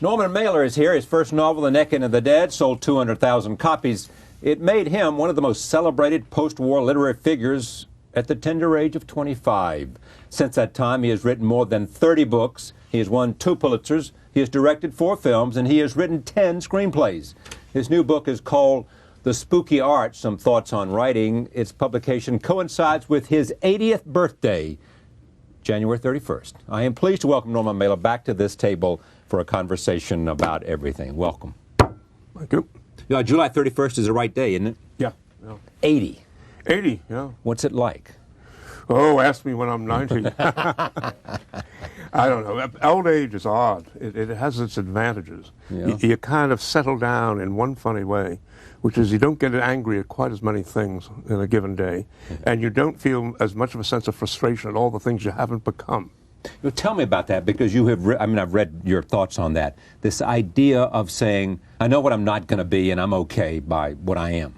Norman Mailer is here. His first novel, The Necking of the Dead, sold 200,000 copies. It made him one of the most celebrated post-war literary figures at the tender age of 25. Since that time, he has written more than 30 books. He has won 2 Pulitzers. He has directed 4 films, and he has written 10 screenplays. His new book is called The Spooky Art, Some Thoughts on Writing. Its publication coincides with his 80th birthday, January 31st. I am pleased to welcome Norman Mailer back to this table for a conversation about everything. Welcome. Thank you. July 31st is the right day, isn't it? Yeah. 80. 80, yeah. What's it like? Oh, ask me when I'm 90. I don't know. Old age is odd. It has its advantages. Yeah. You kind of settle down in one funny way, which is you don't get angry at quite as many things in a given day, and you don't feel as much of a sense of frustration at all the things you haven't become. Well, tell me about that, because you have, I've read your thoughts on that. This idea of saying, I know what I'm not going to be, and I'm okay by what I am.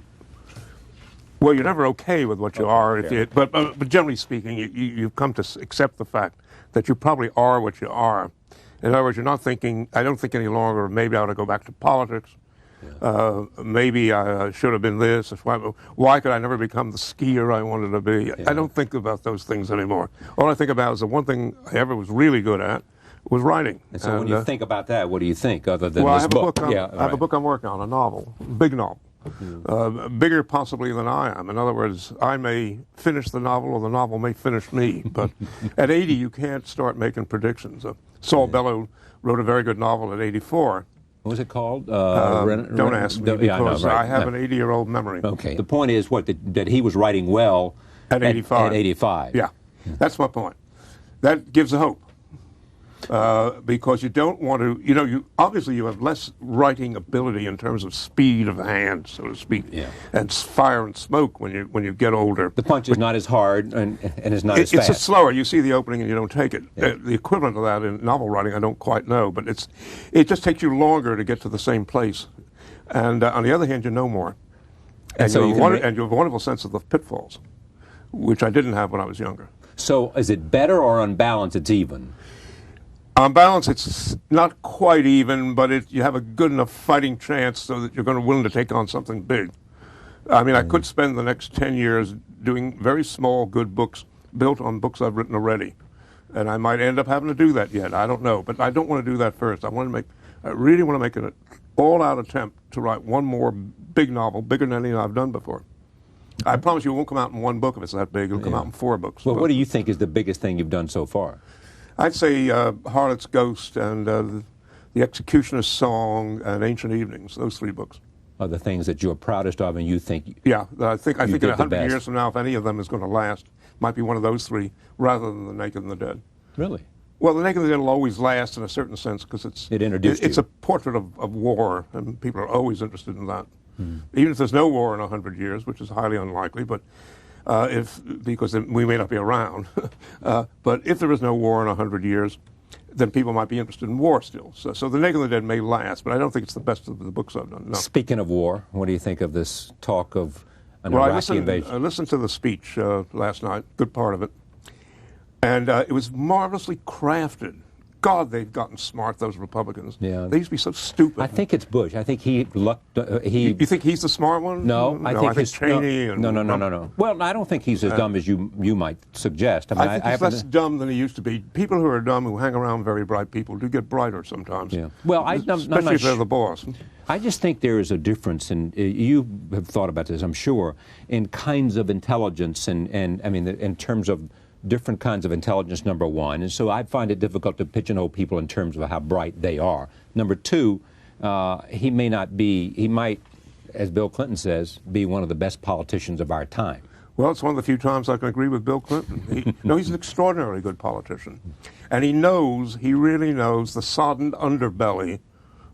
Well, you're never okay with what you are, but generally speaking, you've come to accept the fact that you probably are what you are. In other words, you're not thinking, I don't think any longer, maybe I ought to go back to politics. Maybe I should have been this. Why could I never become the skier I wanted to be? Yeah. I don't think about those things anymore. All I think about is the one thing I ever was really good at was writing. And so when you think about that, what do you think other than well, this book? I have a book I'm working on, a novel, big novel. Bigger possibly than I am. In other words, I may finish the novel or the novel may finish me. But at 80, you can't start making predictions. Saul Bellow wrote a very good novel at 84. What was it called? Don't ask me, because I have an 80-year-old memory. Okay. The point is that he was writing well at 85. At 85. Yeah, that's my point. That gives hope. Because you don't want to, obviously you have less writing ability in terms of speed of hand, so to speak, and fire and smoke when you get older. The punch is not as hard and is not as fast. It's slower. You see the opening and you don't take it. Yeah. The equivalent of that in novel writing, I don't quite know, but it just takes you longer to get to the same place. And on the other hand, you know more. And so you have a wonderful sense of the pitfalls, which I didn't have when I was younger. So is it better, or on balance it's even? On balance, it's not quite even, but you have a good enough fighting chance so that you're willing to take on something big. I mean, I could spend the next 10 years doing very small, good books built on books I've written already. And I might end up having to do that yet. I don't know. But I don't want to do that first. I really want to make an all-out attempt to write one more big novel, bigger than any I've done before. I promise you it won't come out in one book if it's that big. It'll come out in 4 books. Well, what do you think is the biggest thing you've done so far? I'd say Harlot's Ghost and The Executioner's Song and Ancient Evenings, those 3 books. Are the things that you're proudest of and you think Yeah, I think in 100 years from now, if any of them is going to last, might be one of those 3 rather than The Naked and the Dead. Really? Well, The Naked and the Dead will always last in a certain sense because it's a portrait of war, and people are always interested in that. Even if there's no war in 100 years, which is highly unlikely, but because we may not be around. But if there is no war in 100 years, then people might be interested in war still. So The Naked and the Dead may last, but I don't think it's the best of the books I've done. No. Speaking of war, what do you think of this talk of an Iraqi invasion? I listened to the speech last night, good part of it, and it was marvelously crafted. God, they've gotten smart, those Republicans. Yeah. They used to be so stupid. I think it's Bush. I think he lucked. You think he's the smart one? No, I think Cheney. No. Well, I don't think he's as dumb as you might suggest. I think he's less dumb than he used to be. People who are dumb, who hang around very bright people, do get brighter sometimes. Yeah. Well, especially if they're the boss. I just think there is a difference, and you have thought about this, I'm sure, in kinds of intelligence, and I mean, in terms of different kinds of intelligence, number one. And so I find it difficult to pigeonhole people in terms of how bright they are. Number two, he might, as Bill Clinton says, be one of the best politicians of our time. Well, it's one of the few times I can agree with Bill Clinton. He's an extraordinarily good politician. And he really knows the sodden underbelly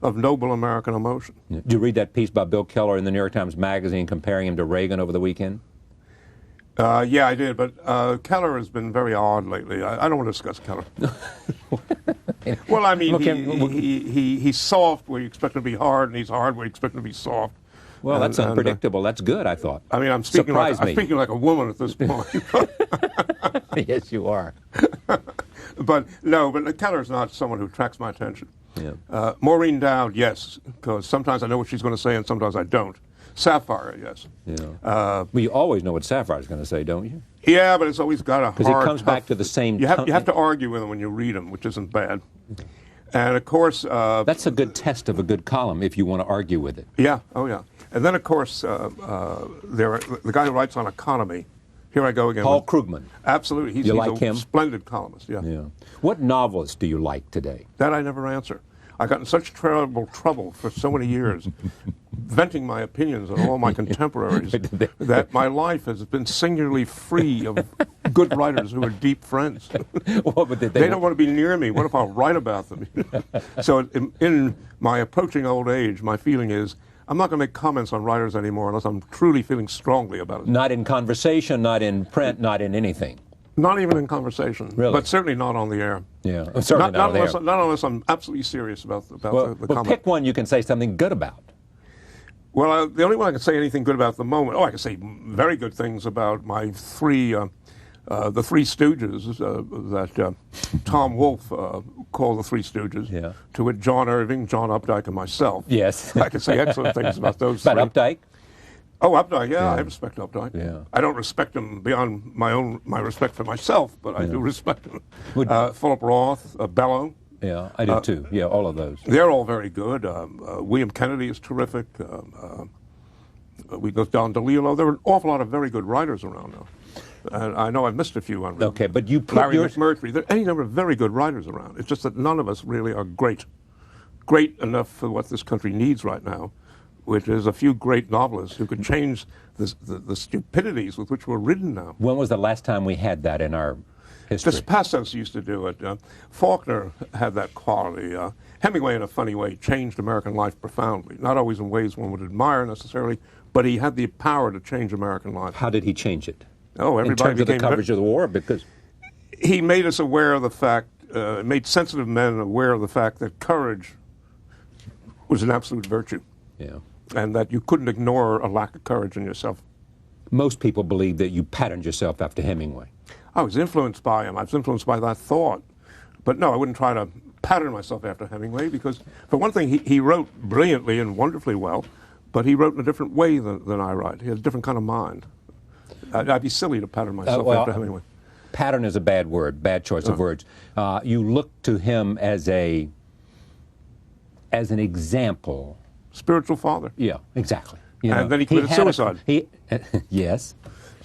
of noble American emotion. Did you read that piece by Bill Keller in the New York Times Magazine comparing him to Reagan over the weekend? Yeah, I did, but Keller has been very odd lately. I don't want to discuss Keller. Well, I mean, he's soft where you expect him to be hard, and he's hard where you expect him to be soft. Well, that's unpredictable. That's good, I thought. I mean, I'm speaking like a woman at this point. Yes, you are. But no, but Keller's not someone who attracts my attention. Yeah. Maureen Dowd, yes, because sometimes I know what she's going to say and sometimes I don't. Sapphire, yes. Yeah. Well, you always know what Sapphire's going to say, don't you? Yeah, but it's always got a hard... Because it comes back to the same... You have to argue with them when you read them, which isn't bad. And, of course... that's a good test of a good column, if you want to argue with it. Yeah, oh yeah. And then, of course, the guy who writes on economy, here I go again. Paul Krugman. Absolutely. He's him? Splendid columnist, yeah. What novelists do you like today? That I never answer. I got in such terrible trouble for so many years, venting my opinions on all my contemporaries, that my life has been singularly free of good writers who are deep friends. Well, but they don't want to be near me. What if I'll write about them? So in my approaching old age, my feeling is I'm not going to make comments on writers anymore unless I'm truly feeling strongly about it. Not in conversation, not in print, not in anything. Not even in conversation, really? But certainly not on the air. Yeah, certainly not on the air. Not unless I'm absolutely serious about the comment. Pick one you can say something good about. Well, the only one I can say anything good about at the moment, I can say very good things about my the Three Stooges that Tom Wolfe called the Three Stooges, to which John Irving, John Updike, and myself. Yes. I can say excellent things about those three. About Updike? Oh, Updike, yeah, I respect Updike. Yeah. I don't respect him beyond my respect for myself, but I do respect him. Philip Roth, Bellow. Yeah, I do too. Yeah, all of those. They're all very good. William Kennedy is terrific. We go down to DeLillo. There are an awful lot of very good writers around now. And I know I've missed a few on Okay, but you put Larry McMurtry. There are any number of very good writers around. It's just that none of us really are great enough for what this country needs right now, which is a few great novelists who can change the stupidities with which we're ridden now. When was the last time we had that in our history? Just Passos used to do it. Faulkner had that quality. Hemingway, in a funny way, changed American life profoundly. Not always in ways one would admire necessarily, but he had the power to change American life. How did he change it? Oh, everybody in terms of the coverage of the war, because he made us aware of the fact, made sensitive men aware of the fact that courage was an absolute virtue. Yeah. And that you couldn't ignore a lack of courage in yourself. Most people believe that you patterned yourself after Hemingway. I was influenced by him. I was influenced by that thought. But no, I wouldn't try to pattern myself after Hemingway because, for one thing, he wrote brilliantly and wonderfully well, but he wrote in a different way than I write. He had a different kind of mind. I'd be silly to pattern myself after Hemingway. Pattern is a bad word, bad choice of words. You look to him as an example. Spiritual father. Yeah, exactly. And then he committed suicide. Yes,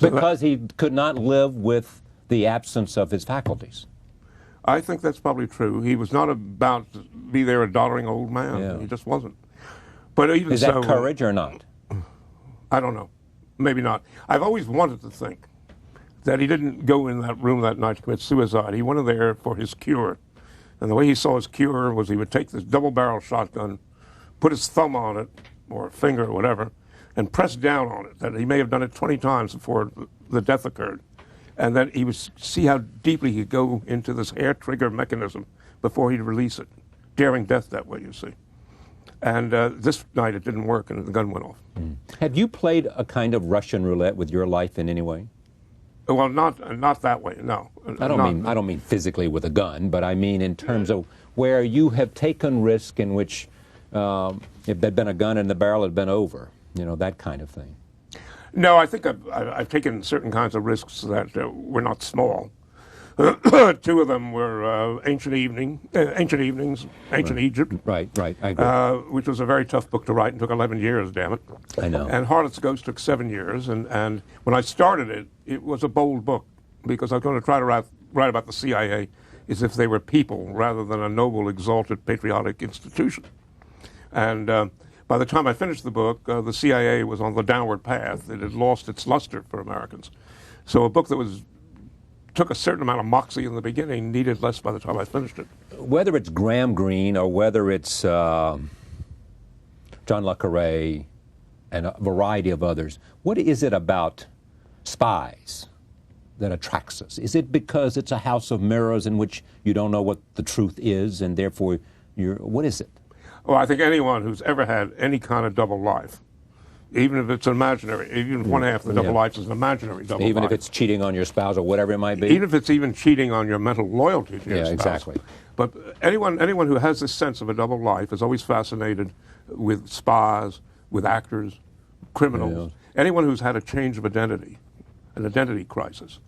because he could not live with the absence of his faculties. I think that's probably true. He was not about to be there a doddering old man. Yeah. He just wasn't. But even is that courage or not? I don't know. Maybe not. I've always wanted to think that he didn't go in that room that night to commit suicide. He went in there for his cure. And the way he saw his cure was he would take this double-barrel shotgun, put his thumb on it, or finger or whatever, and press down on it. That he may have done it 20 times before the death occurred. And then he would see how deeply he could go into this hair trigger mechanism before he'd release it. Daring death that way, you see. And this night it didn't work and the gun went off. Have you played a kind of Russian roulette with your life in any way? Well, not that way, no. I don't mean physically with a gun, but I mean in terms of where you have taken risk in which if there'd been a gun in the barrel, it'd been over. You know, that kind of thing. No, I think I've taken certain kinds of risks that were not small. Two of them were Ancient Evenings, Ancient Egypt. Right, I agree. Which was a very tough book to write and took 11 years, damn it. I know. And Harlot's Ghost took 7 years. And when I started it, it was a bold book because I was going to try to write about the CIA as if they were people rather than a noble, exalted, patriotic institution. And by the time I finished the book, the CIA was on the downward path. It had lost its luster for Americans. So a book that took a certain amount of moxie in the beginning needed less by the time I finished it. Whether it's Graham Greene or whether it's John le Carré and a variety of others, what is it about spies that attracts us? Is it because it's a house of mirrors in which you don't know what the truth is and therefore what is it? Well, I think anyone who's ever had any kind of double life even if it's imaginary, even if one half of the double life is an imaginary double life. Even if it's cheating on your spouse or whatever it might be? Even if it's even cheating on your mental loyalty to your spouse. Exactly. But anyone who has this sense of a double life is always fascinated with spies, with actors, criminals. Anyone who's had a change of identity, an identity crisis,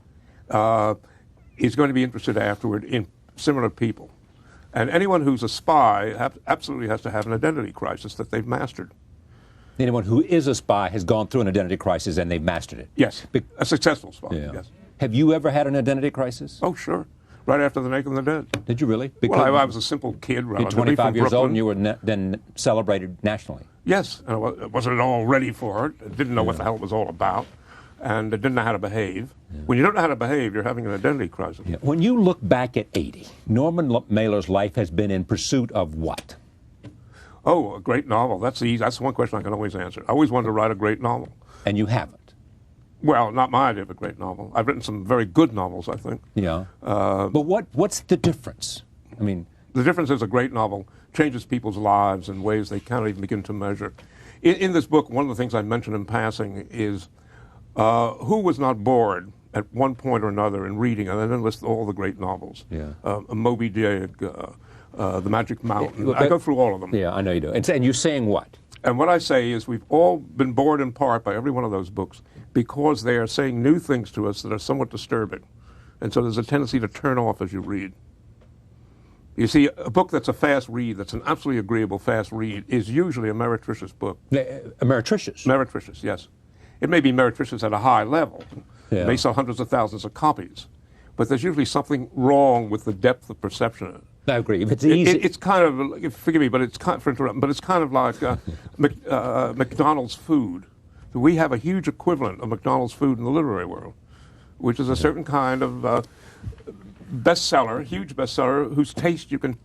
is going to be interested afterward in similar people. And anyone who's a spy absolutely has to have an identity crisis that they've mastered. Anyone who is a spy has gone through an identity crisis and they've mastered it. Yes, a successful spy, yes. Have you ever had an identity crisis? Oh, sure. Right after The Naked and the Dead. Did you really? Because I was a simple kid, relatively. You're 25 years old and you were then celebrated nationally. Yes, and I wasn't at all ready for it. I didn't know what the hell it was all about, and I didn't know how to behave. When you don't know how to behave, you're having an identity crisis. When you look back at 80, Norman Mailer's life has been in pursuit of what? Oh, a great novel. That's easy. That's one question I can always answer. I always wanted to write a great novel. And you haven't? Well, not my idea of a great novel. I've written some very good novels, I think. Yeah. But what's the difference? I mean, the difference is a great novel changes people's lives in ways they can't even begin to measure. In this book, one of the things I mentioned in passing is who was not bored at one point or another in reading, and then list all the great novels. Yeah. Moby Dick, The Magic Mountain. I go through all of them. Yeah, I know you do. And you're saying what? And what I say is we've all been bored in part by every one of those books because they are saying new things to us that are somewhat disturbing. And so there's a tendency to turn off as you read. You see, a book that's a fast read, that's an absolutely agreeable fast read, is usually a meretricious book. Meretricious? Meretricious, yes. It may be meretricious at a high level. Yeah. It may sell hundreds of thousands of copies. But there's usually something wrong with the depth of perception of it. I agree. If it's easy. It's kind of, forgive me, but it's kind of like McDonald's food. We have a huge equivalent of McDonald's food in the literary world, which is a certain kind of bestseller, huge bestseller, whose taste you can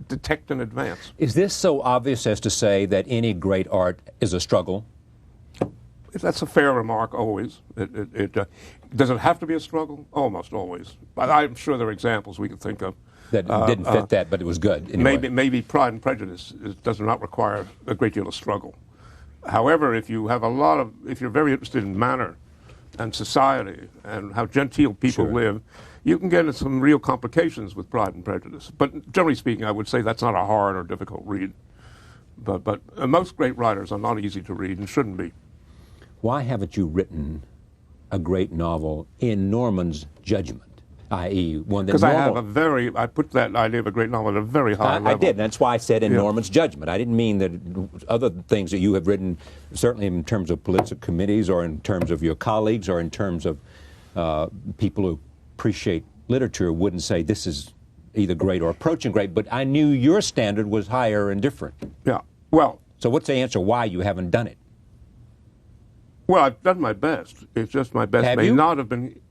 detect in advance. Is this so obvious as to say that any great art is a struggle? That's a fair remark, always. Does it have to be a struggle? Almost always. I'm sure there are examples we could think of. That didn't fit that, but it was good. Anyway. Maybe Pride and Prejudice does not require a great deal of struggle. However, if you have if you're very interested in manner and society and how genteel people live, you can get into some real complications with Pride and Prejudice. But generally speaking, I would say that's not a hard or difficult read. But most great writers are not easy to read and shouldn't be. Why haven't you written a great novel in Norman's judgment, i.e. one that Because I put that idea of a great novel at a very high level. I did, and that's why I said in Norman's judgment. I didn't mean that other things that you have written, certainly in terms of political committees or in terms of your colleagues or in terms of people who appreciate literature wouldn't say this is either great or approaching great, but I knew your standard was higher and different. Yeah, well... So what's the answer why you haven't done it? Well, I've done my best. It's just my best may not have been...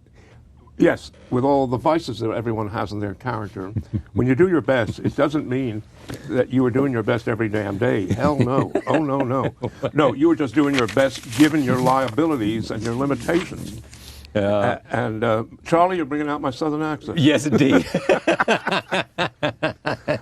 Yes, with all the vices that everyone has in their character. When you do your best, it doesn't mean that you were doing your best every damn day. Hell no. Oh, no, no. No, you were just doing your best given your liabilities and your limitations. And Charlie, you're bringing out my southern accent. Yes, indeed.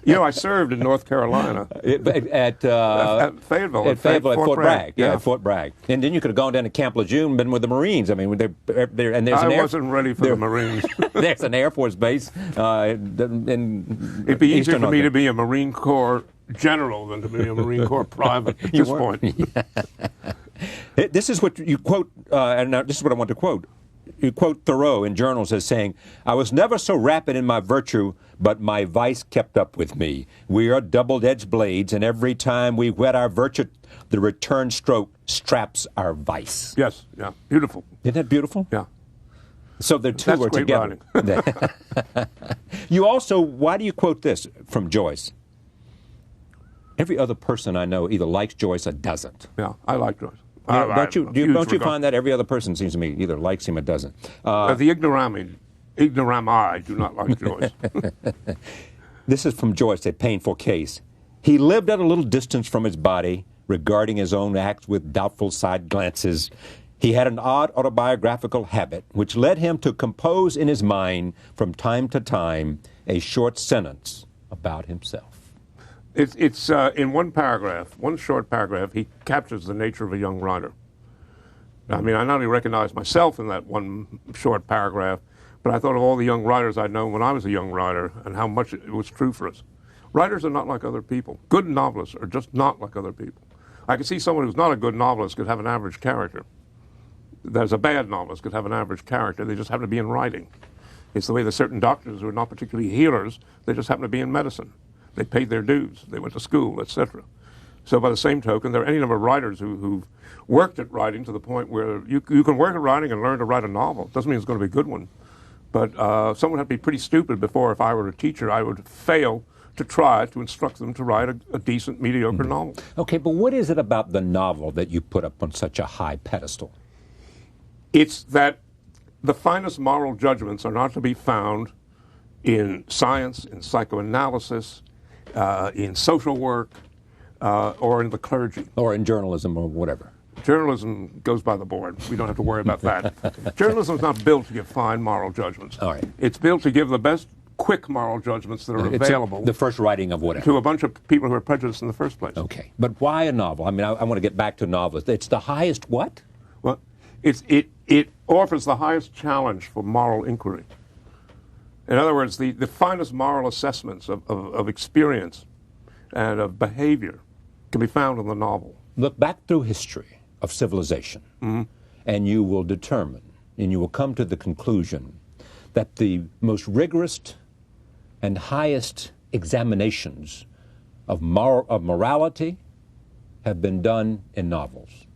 You know, I served in North Carolina. At Fayetteville. At Fayetteville, at Fort Bragg. Yeah, at Fort Bragg. And then you could have gone down to Camp Lejeune and been with the Marines. I mean, and there's I wasn't ready for the Marines. There's an Air Force base It'd be easier for me to be a Marine Corps general than to be a Marine Corps private at this point. This is what you quote, and this is what I want to quote. You quote Thoreau in journals as saying, "I was never so rapid in my virtue, but my vice kept up with me. We are double-edged blades, and every time we whet our virtue, the return stroke straps our vice." Yes, yeah, beautiful. Isn't that beautiful? Yeah. So the two are together. You also, why do you quote this from Joyce? Every other person I know either likes Joyce or doesn't. Yeah, I like Joyce. Don't you find that every other person seems to me either likes him or doesn't? The ignorami do not like Joyce. This is from Joyce, a painful case. He lived at a little distance from his body, regarding his own acts with doubtful side glances. He had an odd autobiographical habit, which led him to compose in his mind, from time to time, a short sentence about himself. It's in one paragraph, one short paragraph, he captures the nature of a young writer. I mean, I not only recognized myself in that one short paragraph, but I thought of all the young writers I'd known when I was a young writer and how much it was true for us. Writers are not like other people. Good novelists are just not like other people. I can see someone who's not a good novelist could have an average character. There's a bad novelist could have an average character. They just happen to be in writing. It's the way that certain doctors who are not particularly healers, they just happen to be in medicine. They paid their dues. They went to school, etc. So by the same token, there are any number of writers who've worked at writing to the point where you can work at writing and learn to write a novel. Doesn't mean it's going to be a good one. But someone would have to be pretty stupid before, if I were a teacher, I would fail to try to instruct them to write a decent, mediocre novel. Okay, but what is it about the novel that you put up on such a high pedestal? It's that the finest moral judgments are not to be found in science, in psychoanalysis, in social work, or in the clergy. Or in journalism or whatever. Journalism goes by the board. We don't have to worry about that. Journalism is not built to give fine moral judgments. All right. It's built to give the best quick moral judgments that are available. The first writing of whatever. To a bunch of people who are prejudiced in the first place. Okay. But why a novel? I mean, I want to get back to novelists. It's the highest what? Well, it offers the highest challenge for moral inquiry. In other words, the finest moral assessments of experience and of behavior can be found in the novel. Look back through history of civilization, and you will determine, and you will come to the conclusion that the most rigorous and highest examinations of morality have been done in novels.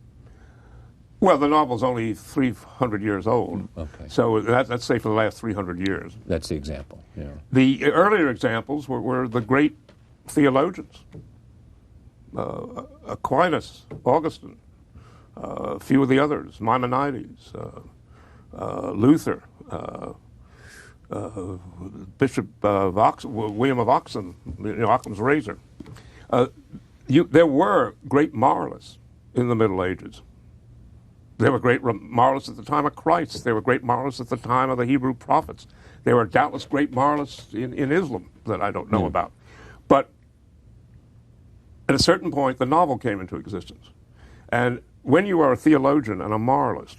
Well, the novel's only 300 years old. Okay. So let's say for the last 300 years. That's the example. Yeah. The earlier examples were the great theologians. Aquinas, Augustine, a few of the others, Maimonides, Luther, Bishop William of Oxen, Occam's razor. There were great moralists in the Middle Ages. There were great moralists at the time of Christ. There were great moralists at the time of the Hebrew prophets. There were doubtless great moralists in Islam that I don't know about. But at a certain point, the novel came into existence. And when you are a theologian and a moralist,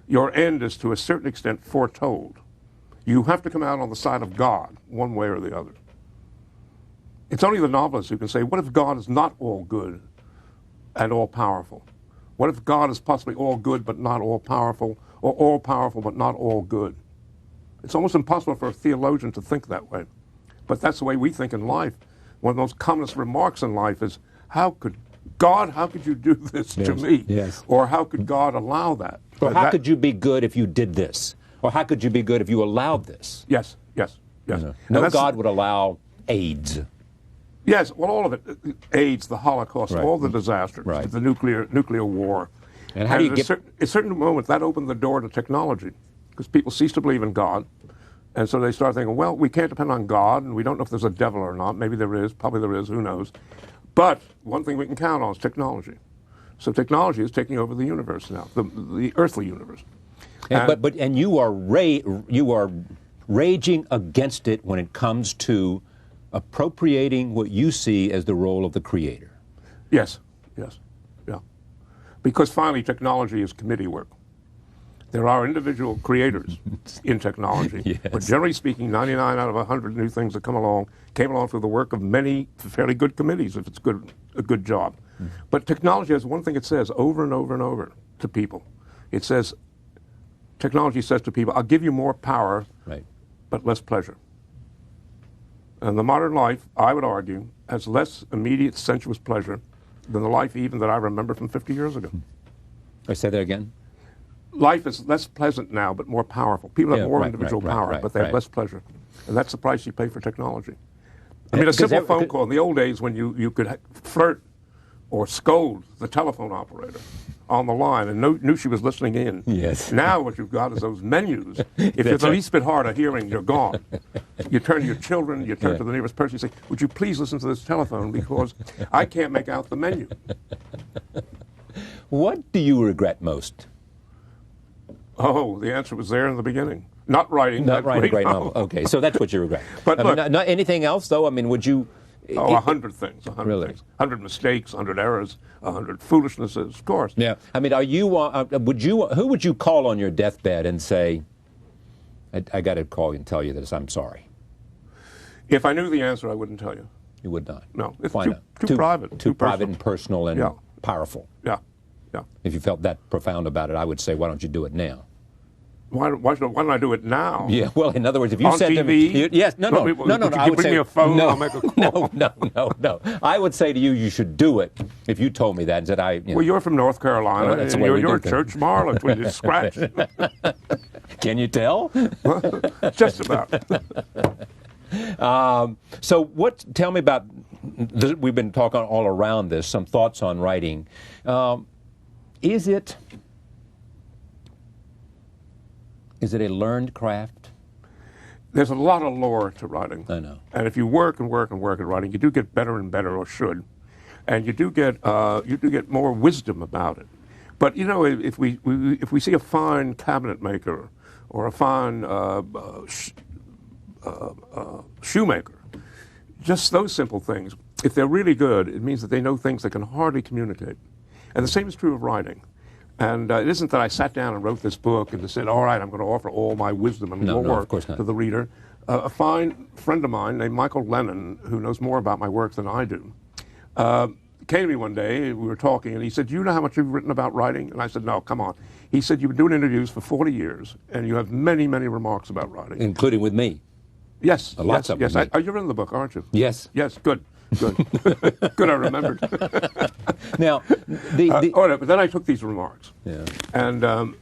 your end is to a certain extent foretold. You have to come out on the side of God, one way or the other. It's only the novelist who can say, what if God is not all good and all powerful? What if God is possibly all good but not all powerful, or all powerful but not all good? It's almost impossible for a theologian to think that way. But that's the way we think in life. One of the most commonest remarks in life is, how could you do this to me? Yes. Or how could God allow that? Or how could you be good if you did this? Or how could you be good if you allowed this? Yes. No God would allow AIDS. Yes, well, all of it, AIDS, the Holocaust, all the disasters, the nuclear war. And how do you get... At a certain moment, that opened the door to technology, because people ceased to believe in God, and so they started thinking, well, we can't depend on God, and we don't know if there's a devil or not. Maybe there is, probably there is, who knows. But one thing we can count on is technology. So technology is taking over the universe now, the earthly universe. And you are raging against it when it comes to appropriating what you see as the role of the creator. Yes. Because finally, technology is committee work. There are individual creators in technology, but generally speaking, 99 out of 100 new things that came along through the work of many fairly good committees, if it's a good job. But technology has one thing it says over and over and over to people. It says, technology says to people, I'll give you more power, but less pleasure. And the modern life, I would argue, has less immediate sensuous pleasure than the life even that I remember from 50 years ago. I say that again? Life is less pleasant now, but more powerful. People have more individual power, but they have less pleasure. And that's the price you pay for technology. I mean, a simple phone call in the old days when you could flirt or scold the telephone operator on the line and knew she was listening in. Yes. Now what you've got is those menus. If you're the least bit hard of hearing, you're gone. You turn to your children, you turn to the nearest person, you say, would you please listen to this telephone because I can't make out the menu. What do you regret most? Oh, the answer was there in the beginning. Not writing a great novel. Okay, so that's what you regret. But look, not anything else, though? I mean, would you Oh, 100 things, 100 Really? things. 100 mistakes, 100 errors, 100 foolishnesses, of course. Yeah. I mean, who would you call on your deathbed and say, I got to call you and tell you this, I'm sorry? If I knew the answer, I wouldn't tell you. You would not? No, it's Why not? Too private. Too private and personal and powerful. Yeah, yeah. If you felt that profound about it, I would say, why don't you do it now? Why don't I do it now? Yeah, well, in other words, if you on said TV? to me, yes, no, I would bring say, me a phone, no, I'll make a call. no. I would say to you, you should do it. If you told me that and said, Well, you're from North Carolina, Well, that's the and way we you're do church marlet when you scratch. Can you tell? Just about. So tell me about, we've been talking all around this, some thoughts on writing. Is it a learned craft? There's a lot of lore to writing. I know. And if you work and work and work at writing, you do get better and better, or should. And you do get more wisdom about it. But you know, if we see a fine cabinet maker or a fine shoemaker, just those simple things, if they're really good, it means that they know things they can hardly communicate. And the same is true of writing. And it isn't that I sat down and wrote this book and just said, all right, I'm going to offer all my wisdom and lore to the reader. A fine friend of mine named Michael Lennon, who knows more about my work than I do, came to me one day, we were talking, and he said, do you know how much you've written about writing? And I said, no, come on. He said, you've been doing interviews for 40 years, and you have many, many remarks about writing. Including with me. Yes. Lots of them. Yes. You're in the book, aren't you? Yes. Yes, good. Good, I remembered. Now, but then I took these remarks, and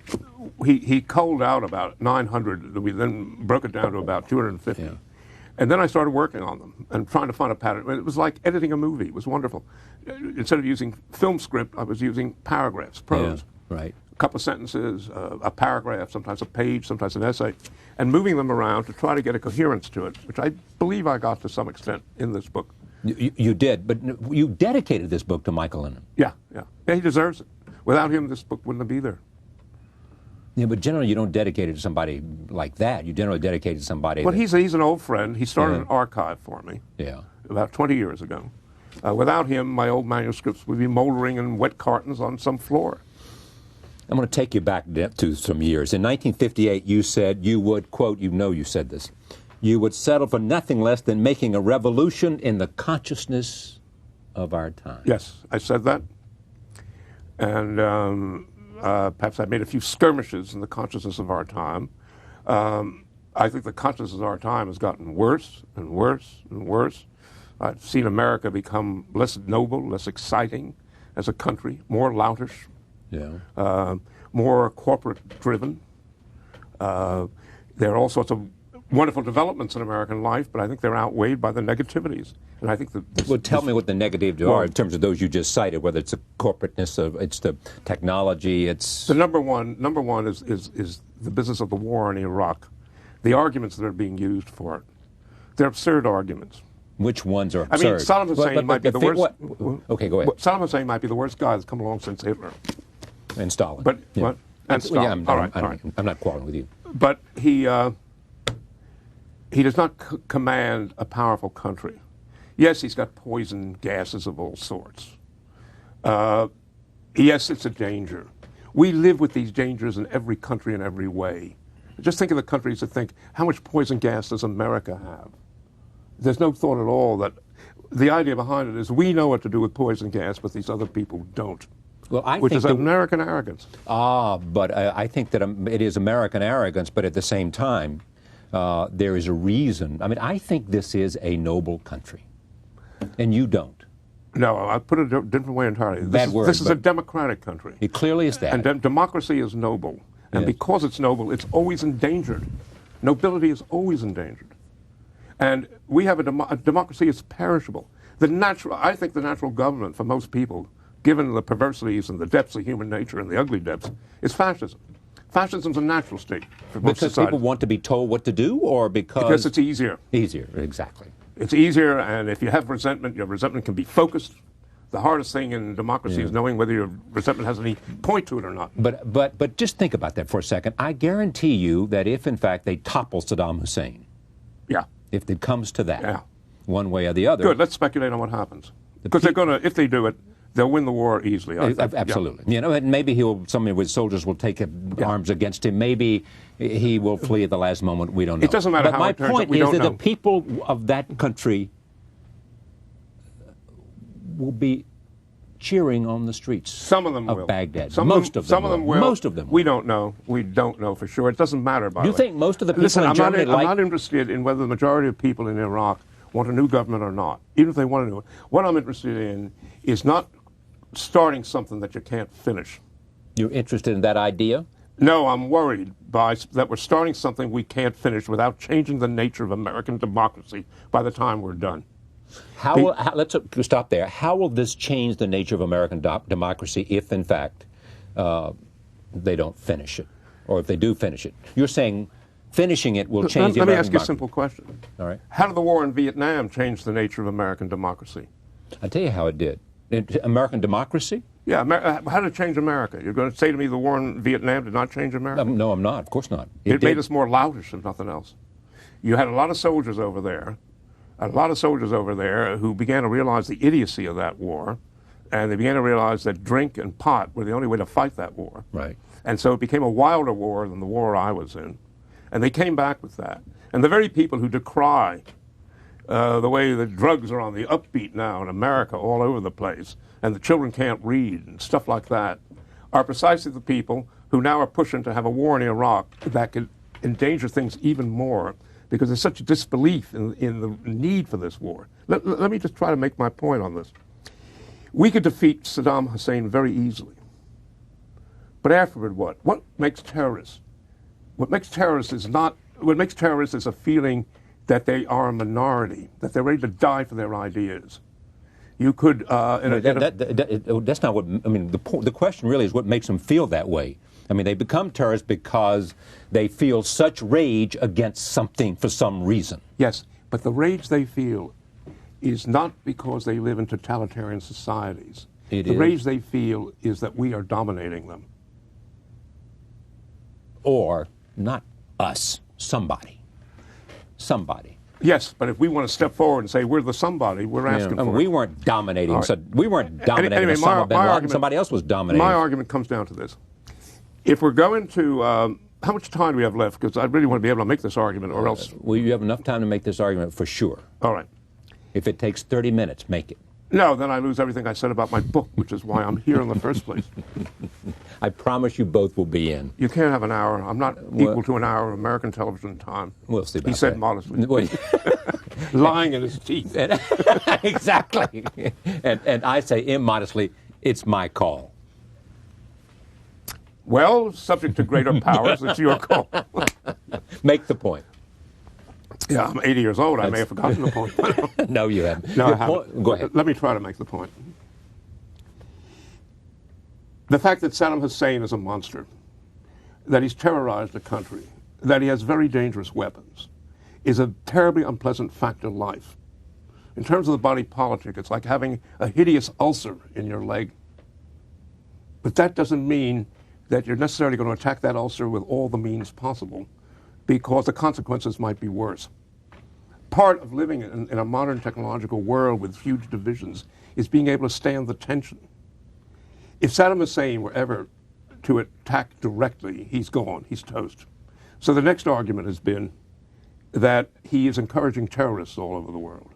he culled out about 900. We then broke it down to about 250, and then I started working on them and trying to find a pattern. It was like editing a movie. It was wonderful. Instead of using film script, I was using paragraphs, prose. Yeah, right. A couple of sentences, a paragraph, sometimes a page, sometimes an essay, and moving them around to try to get a coherence to it, which I believe I got to some extent in this book. You did, but you dedicated this book to Michael Lennon. Yeah, he deserves it. Without him, this book wouldn't be there. Yeah, but generally you don't dedicate it to somebody like that. You generally dedicate it to somebody. Well, he's an old friend. He started an archive for me. Yeah. About 20 years ago. Without him, my old manuscripts would be moldering in wet cartons on some floor. I'm going to take you back to some years. In 1958, you said you would, quote, you said this, you would settle for nothing less than making a revolution in the consciousness of our time. Yes, I said that. And perhaps I made a few skirmishes in the consciousness of our time. I think the consciousness of our time has gotten worse and worse and worse. I've seen America become less noble, less exciting as a country, more loutish, more corporate-driven. There are all sorts of wonderful developments in American life, but I think they're outweighed by the negativities. And I think that well, tell me what the negatives are in terms of those you just cited. Whether it's the corporateness of, it's the technology, it's the number one is the business of the war in Iraq. The arguments that are being used for it, they're absurd arguments. Which ones are absurd? I mean, Saddam Hussein might be the worst. Okay, go ahead. Saddam Hussein might be the worst guy that's come along since Hitler. And Stalin. But what? And Stalin. All right. I'm not quarreling with you. But he does not command a powerful country. Yes, he's got poison gases of all sorts. Yes, it's a danger. We live with these dangers in every country in every way. Just think of the countries that think, how much poison gas does America have? There's no thought at all that the idea behind it is we know what to do with poison gas, but these other people don't. Well, which is American arrogance. But I think that it is American arrogance, but at the same time, there is a reason. I mean, I think this is a noble country, and you don't. No, I put it a different way entirely. This is a democratic country. It clearly is that. And democracy is noble. And because it's noble, it's always endangered. Nobility is always endangered. And we have a democracy is perishable. I think the natural government for most people, given the perversities and the depths of human nature and the ugly depths, is fascism. Fascism is a natural state for most societies. Because people want to be told what to do, or because it's easier. Easier, exactly. It's easier, and if you have resentment, your resentment can be focused. The hardest thing in democracy is knowing whether your resentment has any point to it or not. But just think about that for a second. I guarantee you that if, in fact, they topple Saddam Hussein, if it comes to that, one way or the other. Good. Let's speculate on what happens. Because they're going to, if they do it, they'll win the war easily. I think. Absolutely. Yeah. You know, and maybe some of his soldiers will take arms against him. Maybe he will flee at the last moment. We don't know. It doesn't matter but how my it turns point out. We is don't that know. the people of that country will be cheering on the streets. Some of them will. Baghdad. Most of them will. Most of them will. We don't know. We don't know for sure. It doesn't matter, by the way. You think most of the people Listen, in Germany I'm not interested in whether the majority of people in Iraq want a new government or not, even if they want a new one. What I'm interested in is not starting something that you can't finish. You're interested in that idea? No, I'm worried that we're starting something we can't finish without changing the nature of American democracy by the time we're done. Let's stop there. How will this change the nature of American democracy if, in fact, they don't finish it, or if they do finish it? You're saying finishing it will change the American democracy. Let me ask you a simple question. All right. How did the war in Vietnam change the nature of American democracy? I'll tell you how it did. American democracy? Yeah, how did it change America? You're going to say to me the war in Vietnam did not change America? No, I'm not. Of course not. It made us more loutish, if nothing else. You had a lot of soldiers over there, who began to realize the idiocy of that war, and they began to realize that drink and pot were the only way to fight that war. Right. And so it became a wilder war than the war I was in. And they came back with that. And the very people who decry the way the drugs are on the upbeat now in America all over the place, and the children can't read and stuff like that, are precisely the people who now are pushing to have a war in Iraq that could endanger things even more, because there's such a disbelief in the need for this war. Let me just try to make my point on this. We could defeat Saddam Hussein very easily. But afterward, what? What makes terrorists? What makes terrorists is a feeling that they are a minority, that they're ready to die for their ideas. You could... that's not what... I mean, the question really is what makes them feel that way. I mean, they become terrorists because they feel such rage against something for some reason. Yes, but the rage they feel is not because they live in totalitarian societies. The rage they feel is that we are dominating them. Or not us, somebody. Somebody. Yes, but if we want to step forward and say we're the somebody, we're asking for it. We weren't dominating. Right. So we weren't dominating anyway, Osama bin Laden. Somebody else was dominating. My argument comes down to this. If we're going to... how much time do we have left? Because I really want to be able to make this argument, or else... Well, you have enough time to make this argument for sure. All right. If it takes 30 minutes, make it. No, then I lose everything I said about my book, which is why I'm here in the first place. I promise you both will be in. You can't have an hour. I'm not equal to an hour of American television time. We'll see about He said that. modestly. Lying in his teeth. Exactly. And I say immodestly, it's my call. Well, subject to greater powers, it's your call. Make the point. Yeah, I'm 80 years old. I may have forgotten the point. No, you haven't. No, I haven't. Go ahead. Let me try to make the point. The fact that Saddam Hussein is a monster, that he's terrorized a country, that he has very dangerous weapons, is a terribly unpleasant fact of life. In terms of the body politic, it's like having a hideous ulcer in your leg. But that doesn't mean that you're necessarily going to attack that ulcer with all the means possible, because the consequences might be worse. Part of living in a modern technological world with huge divisions is being able to stand the tension. If Saddam Hussein were ever to attack directly, he's gone, he's toast. So the next argument has been that he is encouraging terrorists all over the world.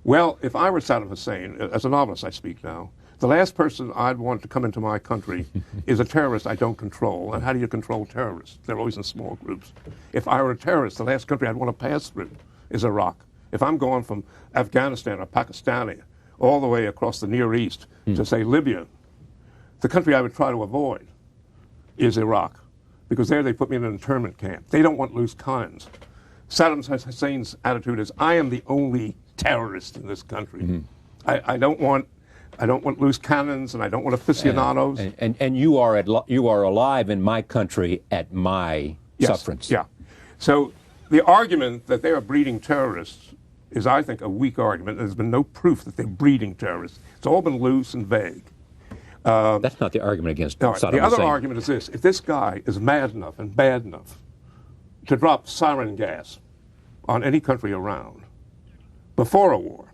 Well, if I were Saddam Hussein, as a novelist I speak now, the last person I'd want to come into my country is a terrorist I don't control. And how do you control terrorists? They're always in small groups. If I were a terrorist, the last country I'd want to pass through is Iraq. If I'm going from Afghanistan or Pakistan all the way across the Near East to, say, Libya, the country I would try to avoid is Iraq, because there they put me in an internment camp. They don't want loose cannons. Saddam Hussein's attitude is, I am the only terrorist in this country. I don't want loose cannons, and I don't want aficionados. And you are alive in my country at my sufferance. Yeah. So the argument that they are breeding terrorists is, I think, a weak argument. There's been no proof that they're breeding terrorists. It's all been loose and vague. That's not the argument against Saddam Hussein. The other argument is this. If this guy is mad enough and bad enough to drop sarin gas on any country around, before a war.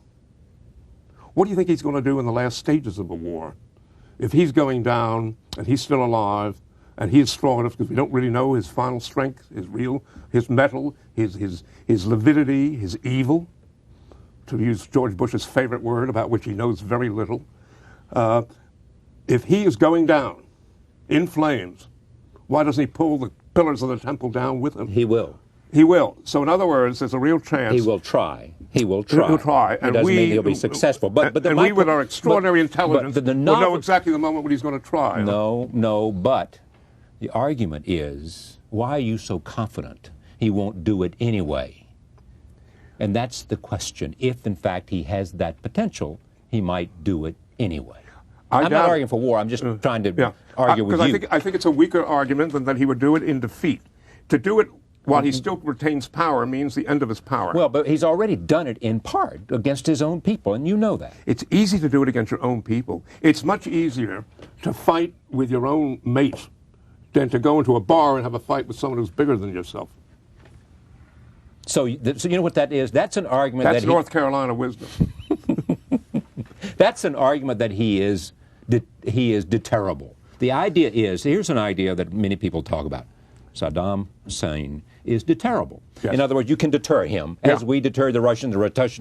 What do you think he's going to do in the last stages of a war? If he's going down and he's still alive and he's strong enough, because we don't really know his final strength, his mettle, his lividity, his evil, to use George Bush's favorite word about which he knows very little. If he is going down in flames, why doesn't he pull the pillars of the temple down with him? He will. He will. So in other words, there's a real chance. He will try. He will try. He'll try. It doesn't mean he'll be successful. But we, with our extraordinary intelligence, will know exactly the moment when he's going to try. No, but the argument is, why are you so confident he won't do it anyway? And that's the question. If, in fact, he has that potential, he might do it anyway. I'm not arguing for war. I'm just trying to argue with you. I think it's a weaker argument than that he would do it in defeat. To do it while he still retains power means the end of his power. Well, but he's already done it in part against his own people, and you know that. It's easy to do it against your own people. It's much easier to fight with your own mate than to go into a bar and have a fight with someone who's bigger than yourself. So you know what that is? That's an argument That's North Carolina wisdom. That's an argument that he is deterrable. The idea is, here's an idea that many people talk about. Saddam Hussein is deterrable. Yes. In other words, you can deter him, as we deterred the Russians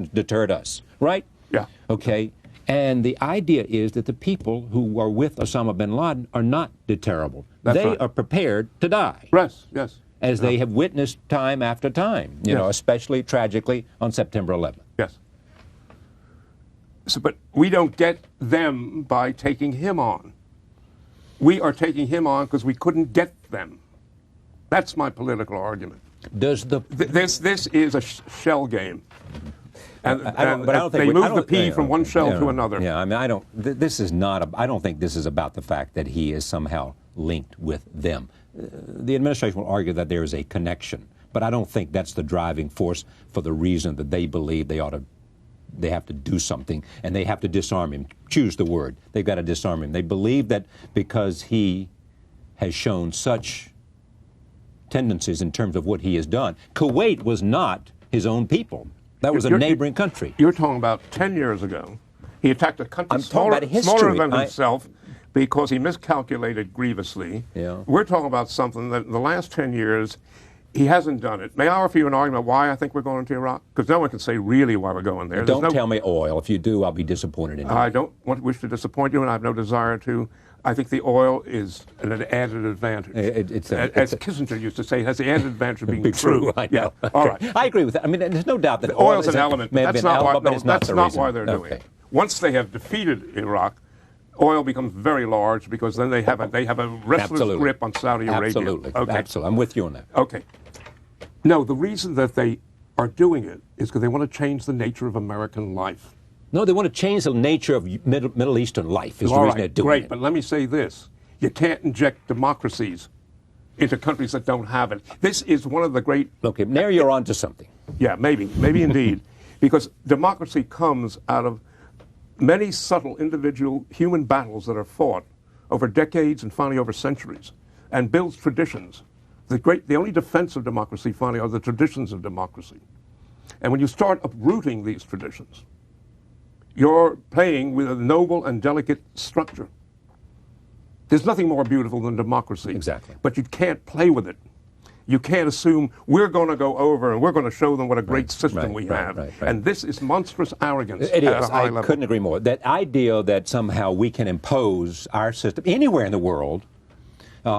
deterred us, right? Yeah. Okay. And the idea is that the people who are with Osama bin Laden are not deterrable. That's they right. are prepared to die. Yes. As they have witnessed time after time, you know, especially tragically on September 11th. Yes. So, but we don't get them by taking him on. We are taking him on because we couldn't get them. That's my political argument. Does the this is a shell game, and but they move the pea from one shell to another. Yeah, I mean, I don't. This is not. I don't think this is about the fact that he is somehow linked with them. The administration will argue that there is a connection, but I don't think that's the driving force for the reason that they believe they have to do something, and they have to disarm him. Choose the word. They've got to disarm him. They believe that because he has shown such tendencies in terms of what he has done. Kuwait was not his own people. That was a neighboring country. You're talking about 10 years ago. He attacked a country smaller than himself because he miscalculated grievously. Yeah. We're talking about something that in the last 10 years, he hasn't done it. May I offer you an argument why I think we're going to Iraq? Because no one can say really why we're going there. Don't tell me oil. If you do, I'll be disappointed in you. I don't wish to disappoint you, and I have no desire to. I think the oil is an added advantage. As Kissinger used to say, it has the added advantage of being true. I know. Yeah. All right. I agree with that. I mean, there's no doubt that oil is an element. That's not why they're doing it. Once they have defeated Iraq, oil becomes very large because then they have a restless grip on Saudi Arabia. Absolutely. Okay. Absolutely. I'm with you on that. Okay. No, the reason that they are doing it is because they want to change the nature of American life. No, they want to change the nature of Middle Eastern life is the reason they're doing it. Great, but let me say this. You can't inject democracies into countries that don't have it. This is one of the great... Okay, now you're on to something. Yeah, maybe indeed. Because democracy comes out of many subtle individual human battles that are fought over decades and finally over centuries, and builds traditions. The only defense of democracy, finally, are the traditions of democracy. And when you start uprooting these traditions, you're playing with a noble and delicate structure. There's nothing more beautiful than democracy. Exactly. But you can't play with it. You can't assume we're going to go over and we're going to show them what a great system we have. And this is monstrous arrogance at a high level. I couldn't agree more. That idea that somehow we can impose our system anywhere in the world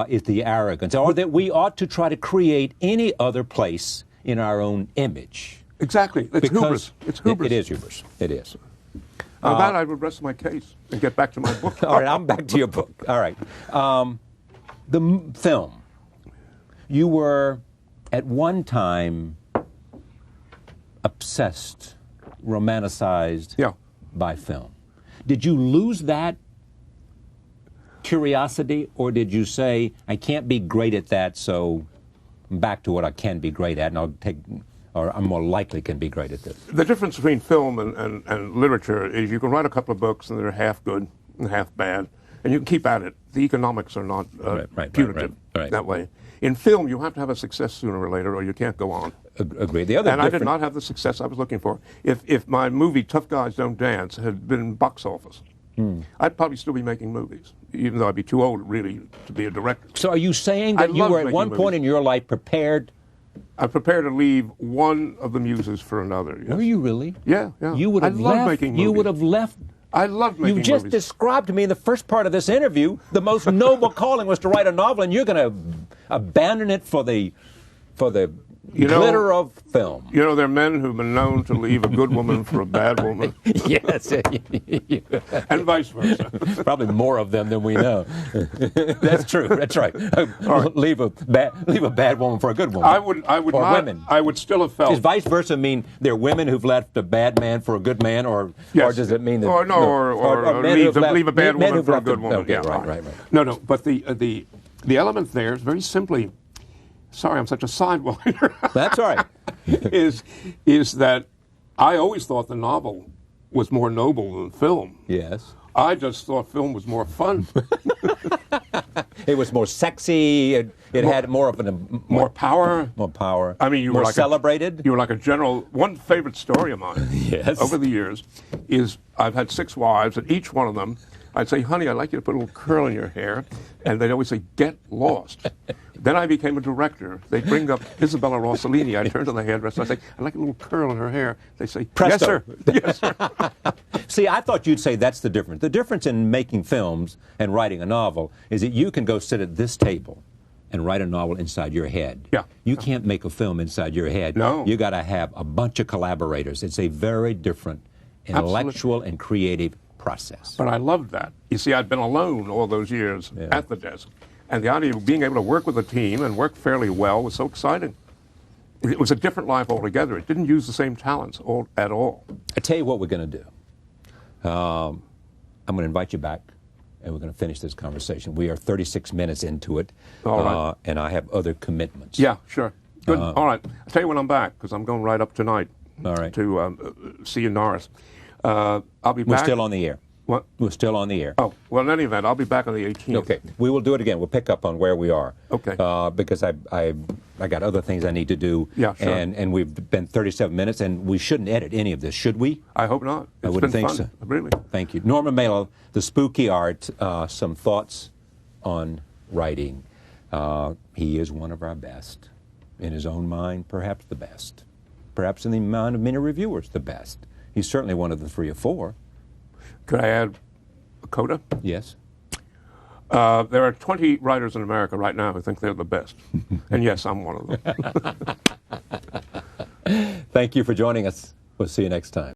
is the arrogance, or that we ought to try to create any other place in our own image. Exactly. It's hubris. It's hubris. It is hubris. It is. With that, I would rest my case and get back to my book. All right, I'm back to your book. All right. The film. You were, at one time, obsessed, romanticized by film. Did you lose that curiosity, or did you say, I can't be great at that, so I'm back to what I can be great at, and I'm more likely can be great at this? The difference between film and literature is you can write a couple of books and they're half good and half bad, and you can keep at it. The economics are not punitive that way. In film, you have to have a success sooner or later, or you can't go on. Agree. The other and I did not have the success I was looking for. If my movie Tough Guys Don't Dance had been box office, I'd probably still be making movies, even though I'd be too old really to be a director. So are you saying that you were at one point in your life prepared? I'm prepared to leave one of the muses for another. Yes. Were you really? Yeah, yeah. You would have I love left. making movies. You would have left. I love making You just movies. described to me in the first part of this interview the most noble calling was to write a novel, and you're going to abandon it for the glitter of film. You know, there are men who've been known to leave a good woman for a bad woman. Yes. And vice versa. Probably more of them than we know. That's true. That's right. Right. Leave a bad woman for a good woman. I would or not. Women. I would still have felt. Does vice versa mean there are women who've left a bad man for a good man, or does it mean that or leave a bad woman for a good woman? Okay, yeah, right. No, but the element there is very simply. Sorry, I'm such a sidewinder. That's all right. is that I always thought the novel was more noble than film. Yes. I just thought film was more fun. It was more sexy. It had more of more power. More power. I mean, you more were like celebrated. You were like a general. One favorite story of mine yes. over the years is I've had 6 wives, and each one of them, I'd say, honey, I'd like you to put a little curl in your hair. And they'd always say, get lost. Then I became a director. They'd bring up Isabella Rossellini. I'd turn to the hairdresser. I'd say, I'd like a little curl in her hair. They'd say, Presto. Yes, sir. Yes, sir. See, I thought you'd say that's the difference. The difference in making films and writing a novel is that you can go sit at this table and write a novel inside your head. Yeah. You can't make a film inside your head. No. You got to have a bunch of collaborators. It's a very different intellectual and creative process. But I loved that. You see, I'd been alone all those years at the desk. And the idea of being able to work with a team and work fairly well was so exciting. It was a different life altogether. It didn't use the same talents at all. I tell you what we're going to do. I'm going to invite you back, and we're going to finish this conversation. We are 36 minutes into it, all right. And I have other commitments. Yeah, sure. Good. All right. I'll tell you when I'm back, because I'm going right up tonight to see you, Norris. I'll be back. We're still on the air. What? We're still on the air. Oh, well, in any event, I'll be back on the 18th. Okay. We will do it again. We'll pick up on where we are. Okay. Because I got other things I need to do. Yeah, sure. And we've been 37 minutes, and we shouldn't edit any of this, should we? I hope not. I wouldn't think fun. so. Really. Thank you. Norman Mailer, The Spooky Art, some thoughts on writing. He is one of our best. In his own mind, perhaps the best. Perhaps in the mind of many reviewers, the best. He's certainly one of the 3 or 4. Could I add a coda? Yes. There are 20 writers in America right now who think they're the best. And yes, I'm one of them. Thank you for joining us. We'll see you next time.